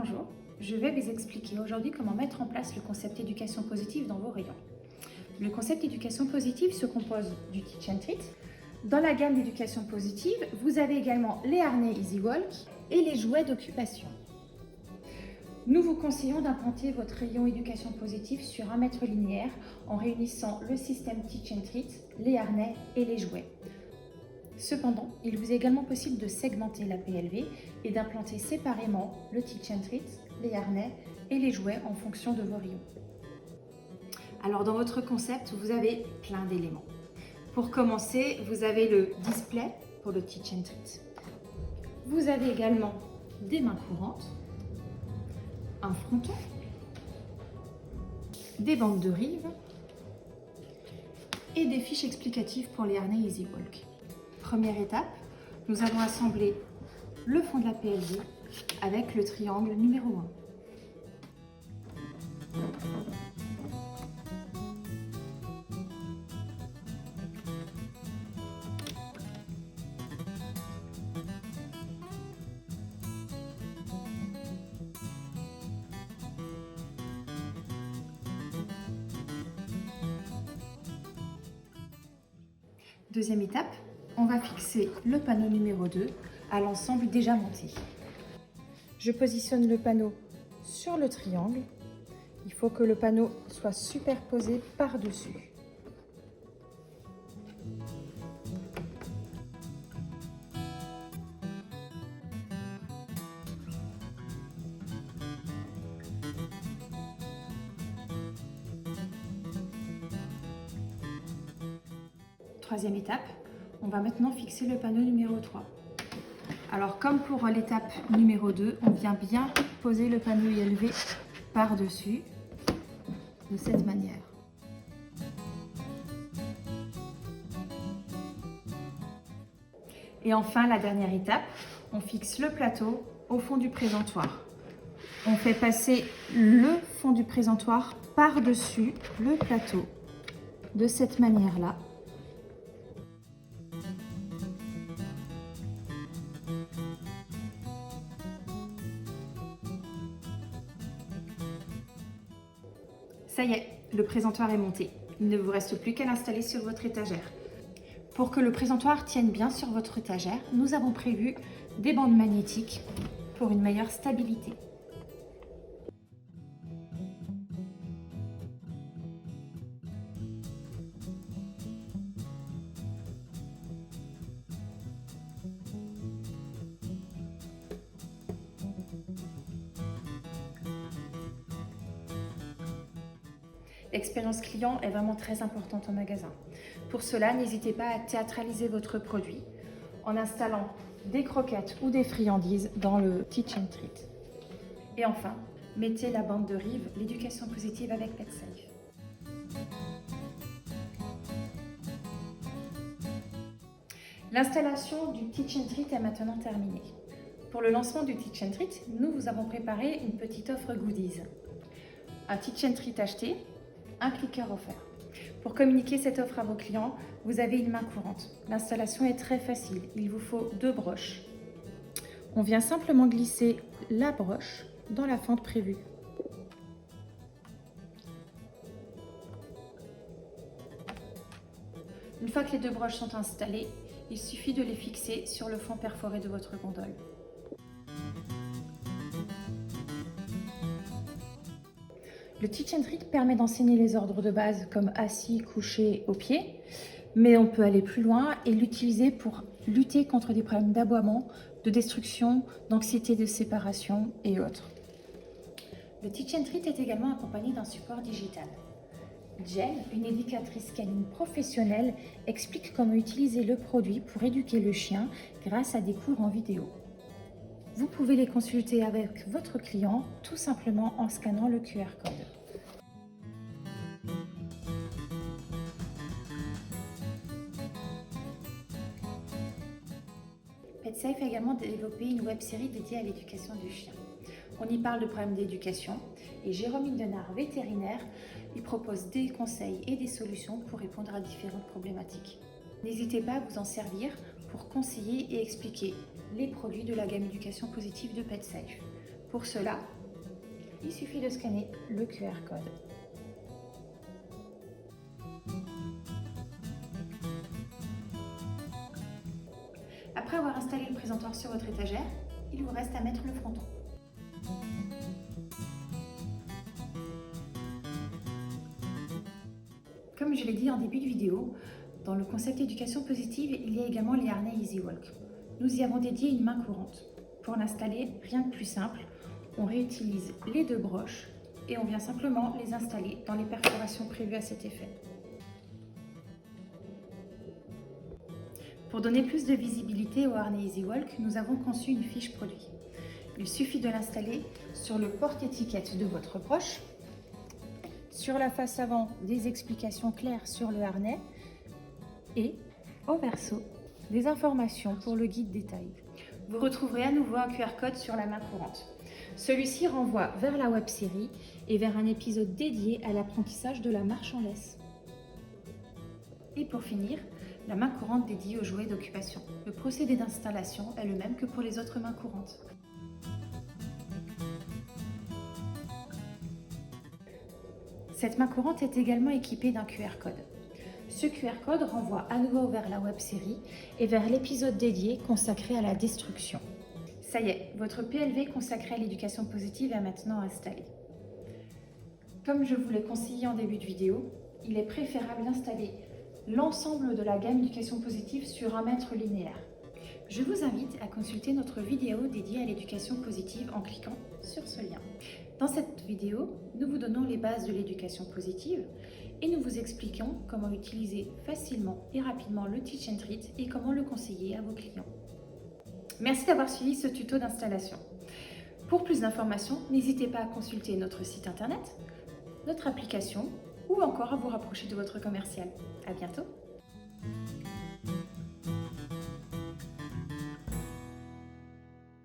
Bonjour, je vais vous expliquer aujourd'hui comment mettre en place le concept éducation positive dans vos rayons. Le concept éducation positive se compose du Teach and Treat. Dans la gamme d'éducation positive, vous avez également les harnais Easy Walk et les jouets d'occupation. Nous vous conseillons d'implanter votre rayon éducation positive sur 1 mètre linéaire en réunissant le système Teach and Treat, les harnais et les jouets. Cependant, il vous est également possible de segmenter la PLV et d'implanter séparément le Teach and Treat, les harnais et les jouets en fonction de vos rayons. Alors dans votre concept, vous avez plein d'éléments. Pour commencer, vous avez le display pour le Teach and Treat. Vous avez également des mains courantes, un fronton, des bandes de rive et des fiches explicatives pour les harnais Easy Walk. Première étape, nous allons assembler le fond de la PLV avec le triangle numéro 1. Deuxième étape, on va fixer le panneau numéro 2 à l'ensemble déjà monté. Je positionne le panneau sur le triangle. Il faut que le panneau soit superposé par-dessus. Troisième étape, on va maintenant fixer le panneau numéro 3. Alors comme pour l'étape numéro 2, on vient bien poser le panneau élevé par-dessus de cette manière. Et enfin, la dernière étape, on fixe le plateau au fond du présentoir. On fait passer le fond du présentoir par-dessus le plateau de cette manière-là. Ça y est, le présentoir est monté. Il ne vous reste plus qu'à l'installer sur votre étagère. Pour que le présentoir tienne bien sur votre étagère, nous avons prévu des bandes magnétiques pour une meilleure stabilité. L'expérience client est vraiment très importante en magasin. Pour cela, n'hésitez pas à théâtraliser votre produit en installant des croquettes ou des friandises dans le Teach and Treat. Et enfin, mettez la bande de rive, l'éducation positive avec PetSafe. L'installation du Teach and Treat est maintenant terminée. Pour le lancement du Teach and Treat, nous vous avons préparé une petite offre goodies. Un Teach and Treat acheté, un clicker offert. Pour communiquer cette offre à vos clients, vous avez une main courante. L'installation est très facile. Il vous faut 2 broches. On vient simplement glisser la broche dans la fente prévue. Une fois que les 2 broches sont installées, il suffit de les fixer sur le fond perforé de votre gondole. Le Teach and Treat permet d'enseigner les ordres de base comme assis, couché, au pied, mais on peut aller plus loin et l'utiliser pour lutter contre des problèmes d'aboiement, de destruction, d'anxiété de séparation et autres. Le Teach and Treat est également accompagné d'un support digital. Jen, une éducatrice canine professionnelle, explique comment utiliser le produit pour éduquer le chien grâce à des cours en vidéo. Vous pouvez les consulter avec votre client tout simplement en scannant le QR code. PetSafe a également développé une web-série dédiée à l'éducation du chien. On y parle de problèmes d'éducation et Jérôme Hindenard, vétérinaire, y propose des conseils et des solutions pour répondre à différentes problématiques. N'hésitez pas à vous en servir pour conseiller et expliquer les produits de la gamme éducation positive de PetSafe. Pour cela, il suffit de scanner le QR code. Après avoir installé le présentoir sur votre étagère, il vous reste à mettre le fronton. Comme je l'ai dit en début de vidéo, dans le concept éducation positive, il y a également les harnais EasyWalk. Nous y avons dédié une main courante. Pour l'installer, rien de plus simple, on réutilise les deux broches et on vient simplement les installer dans les perforations prévues à cet effet. Pour donner plus de visibilité au harnais EasyWalk, nous avons conçu une fiche produit. Il suffit de l'installer sur le porte-étiquette de votre broche. Sur la face avant, des explications claires sur le harnais et au verso, des informations pour le guide détail. Vous retrouverez à nouveau un QR code sur la main courante. Celui-ci renvoie vers la web-série et vers un épisode dédié à l'apprentissage de la marche en laisse. Et pour finir, la main courante dédiée aux jouets d'occupation. Le procédé d'installation est le même que pour les autres mains courantes. Cette main courante est également équipée d'un QR code. Ce QR code renvoie à nouveau vers la web-série et vers l'épisode dédié consacré à la destruction. Ça y est, votre PLV consacré à l'éducation positive est maintenant installé. Comme je vous l'ai conseillé en début de vidéo, il est préférable d'installer l'ensemble de la gamme éducation positive sur 1 mètre linéaire. Je vous invite à consulter notre vidéo dédiée à l'éducation positive en cliquant sur ce lien. Dans cette vidéo, nous vous donnons les bases de l'éducation positive et nous vous expliquons comment utiliser facilement et rapidement le Teach and Treat et comment le conseiller à vos clients. Merci d'avoir suivi ce tuto d'installation. Pour plus d'informations, n'hésitez pas à consulter notre site internet, notre application ou encore à vous rapprocher de votre commercial. À bientôt!